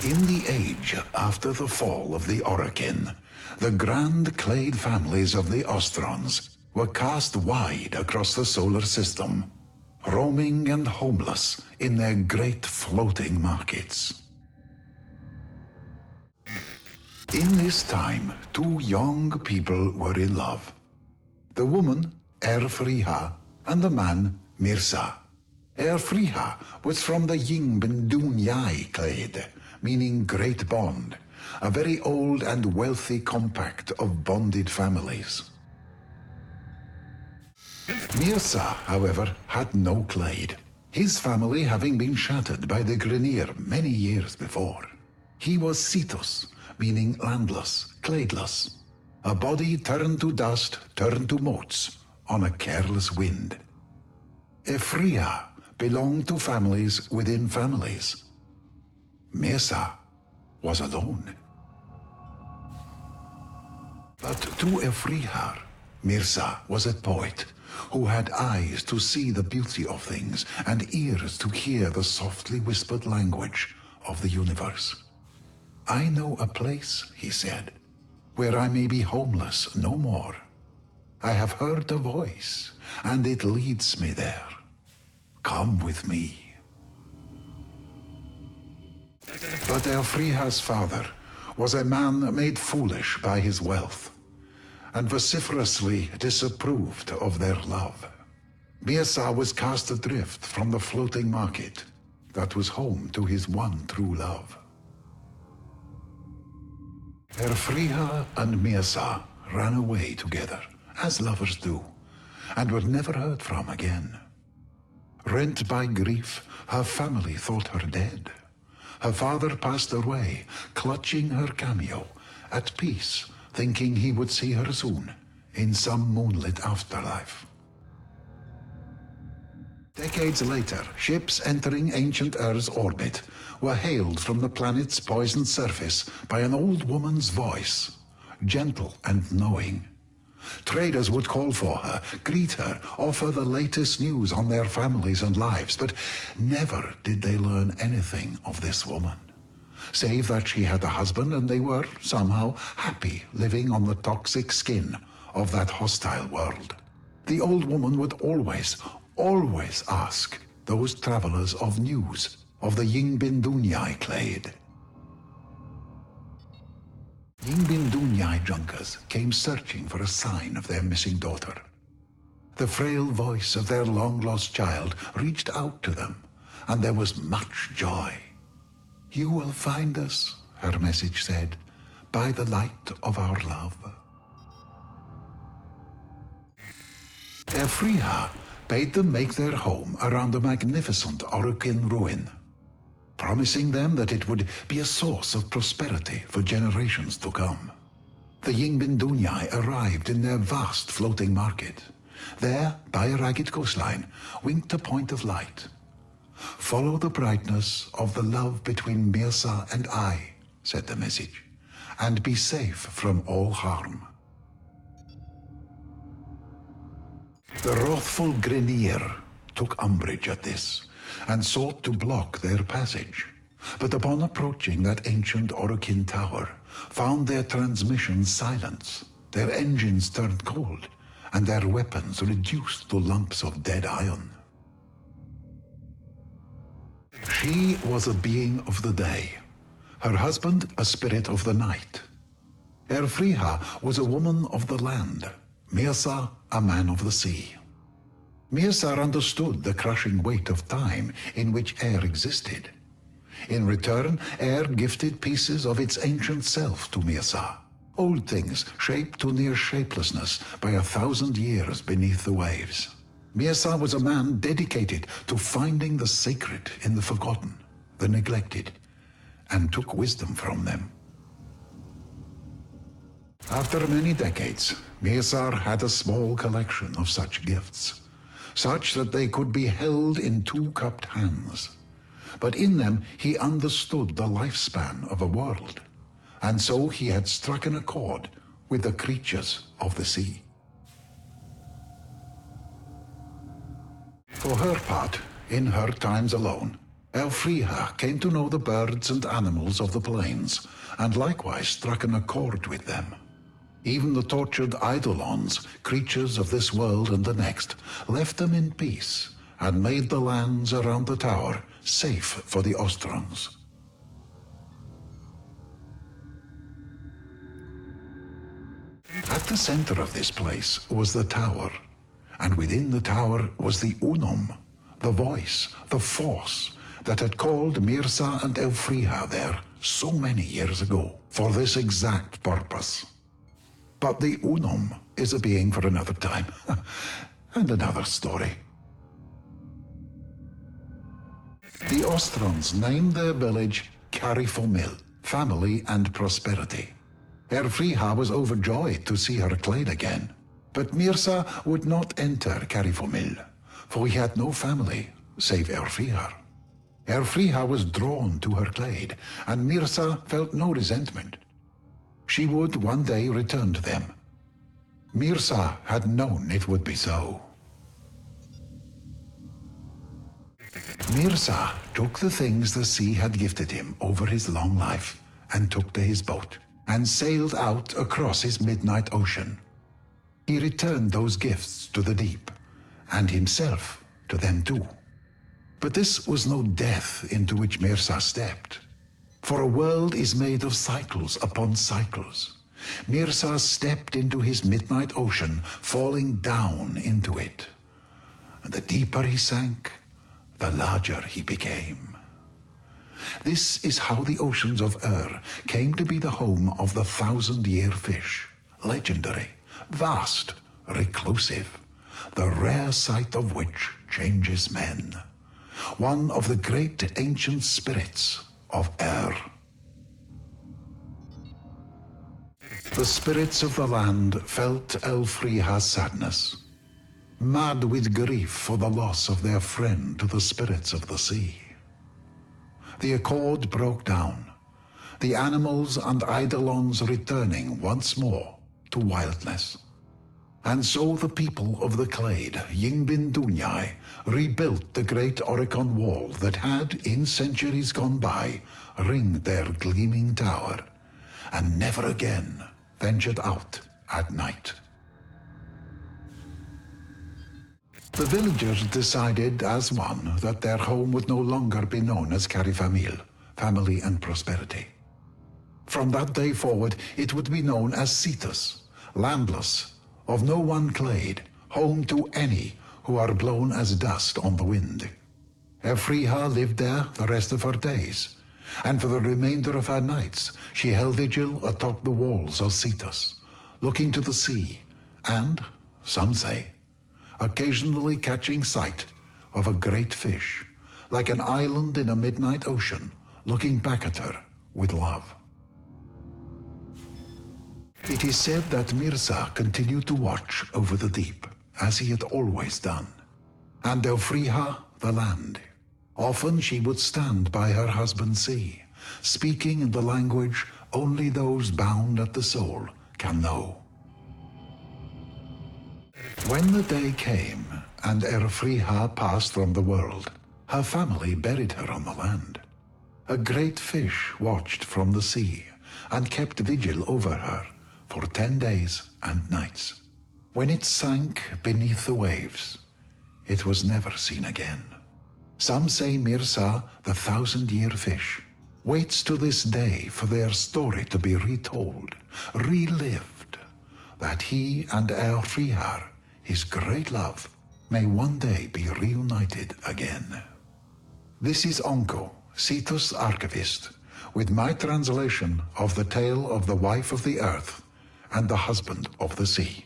In the age after the fall of the Orokin, the grand clade families of the Ostrons were cast wide across the solar system, roaming and homeless in their great floating markets. In this time, two young people were in love. The woman, Erfriha, and the man, Mirza. Erfriha was from the Yingbin clade, meaning great bond, a very old and wealthy compact of bonded families. Mirza, however, had no clade, his family having been shattered by the Grineer many years before. He was Cetus, meaning landless, cladeless, a body turned to dust, turned to motes on a careless wind. Efria belonged to families within families. Mirza was alone. But to Efrihar, Mirza was a poet who had eyes to see the beauty of things and ears to hear the softly whispered language of the universe. I know a place, he said, where I may be homeless no more. I have heard a voice, and it leads me there. Come with me. But Elfriha's father was a man made foolish by his wealth, and vociferously disapproved of their love. Mirza was cast adrift from the floating market that was home to his one true love. Erfriha and Mirza ran away together, as lovers do, and were never heard from again. Rent by grief, her family thought her dead. Her father passed away, clutching her cameo, at peace, thinking he would see her soon, in some moonlit afterlife. Decades later, ships entering ancient Earth's orbit were hailed from the planet's poisoned surface by an old woman's voice, gentle and knowing. Traders would call for her, greet her, offer the latest news on their families and lives, but never did they learn anything of this woman, save that she had a husband and they were somehow happy living on the toxic skin of that hostile world. The old woman would always ask those travelers of news of the Yingbin clade. Yingbin junkers came searching for a sign of their missing daughter. The frail voice of their long-lost child reached out to them, and there was much joy. You will find us, her message said, by the light of our love. Efriha bade them make their home around a magnificent Orokin ruin, promising them that it would be a source of prosperity for generations to come. The Yingbin arrived in their vast floating market. There, by a ragged coastline, winked a point of light. Follow the brightness of the love between Mirza and I, said the message, and be safe from all harm. The wrathful Grineer took umbrage at this, and sought to block their passage, but upon approaching that ancient Orokin tower, found their transmissions silenced, their engines turned cold, and their weapons reduced to lumps of dead iron. She was a being of the day, her husband a spirit of the night. Erfriha was a woman of the land, Mirza a man of the sea. Mirza understood the crushing weight of time in which air existed. In return, air gifted pieces of its ancient self to Mirza, old things shaped to near shapelessness by 1,000 years beneath the waves. Mirza was a man dedicated to finding the sacred in the forgotten, the neglected, and took wisdom from them. After many decades, Mirza had a small collection of such gifts, such that they could be held in two cupped hands. But in them he understood the lifespan of a world, and so he had struck an accord with the creatures of the sea. For her part, in her times alone, Elfriha came to know the birds and animals of the plains, and likewise struck an accord with them. Even the tortured eidolons, creatures of this world and the next, left them in peace, and made the lands around the tower safe for the Ostrongs. At the center of this place was the tower, and within the tower was the Unum, the voice, the force, that had called Mirza and Elfriha there so many years ago for this exact purpose. But the Unum is a being for another time, and another story. The Ostrons named their village Carifomil, family and prosperity. Elfriha was overjoyed to see her clade again, but Mirza would not enter Carifomil, for he had no family save Elfriha. Elfriha was drawn to her clade, and Mirza felt no resentment. She would one day return to them. Mirza had known it would be so. Mirza took the things the sea had gifted him over his long life, and took to his boat, and sailed out across his midnight ocean. He returned those gifts to the deep, and himself to them too. But this was no death into which Mirza stepped, for a world is made of cycles upon cycles. Mirza stepped into his midnight ocean, falling down into it. And the deeper he sank, the larger he became. This is how the oceans of came to be the home of the 1,000-year fish, legendary, vast, reclusive, the rare sight of which changes men. One of the great ancient spirits of The spirits of the land felt Elfriha's sadness, mad with grief for the loss of their friend to the spirits of the sea. The accord broke down, the animals and eidolons returning once more to wildness. And so the people of the clade, Yingbin Dunyai, rebuilt the great Oricon wall that had, in centuries gone by, ringed their gleaming tower, and never again ventured out at night. The villagers decided as one that their home would no longer be known as Carifamil, family and prosperity. From that day forward, it would be known as Cetus, landless, of no one clade, home to any who are blown as dust on the wind. Elfriha lived there the rest of her days, and for the remainder of her nights she held vigil atop the walls of Cetus, looking to the sea, and, some say, occasionally catching sight of a great fish, like an island in a midnight ocean, looking back at her with love. It is said that Mirza continued to watch over the deep, as he had always done, and Elfriha the land. Often she would stand by her husband sea, speaking in the language only those bound at the soul can know. When the day came and Elfriha passed from the world, her family buried her on the land. A great fish watched from the sea and kept vigil over her for 10 days and nights. When it sank beneath the waves, it was never seen again. Some say Mirza, the 1,000-year fish, waits to this day for their story to be retold, relived, that he and Elfriha, his great love, may one day be reunited again. This is Onko, Cetus archivist, with my translation of the tale of the wife of the earth and the husband of the sea.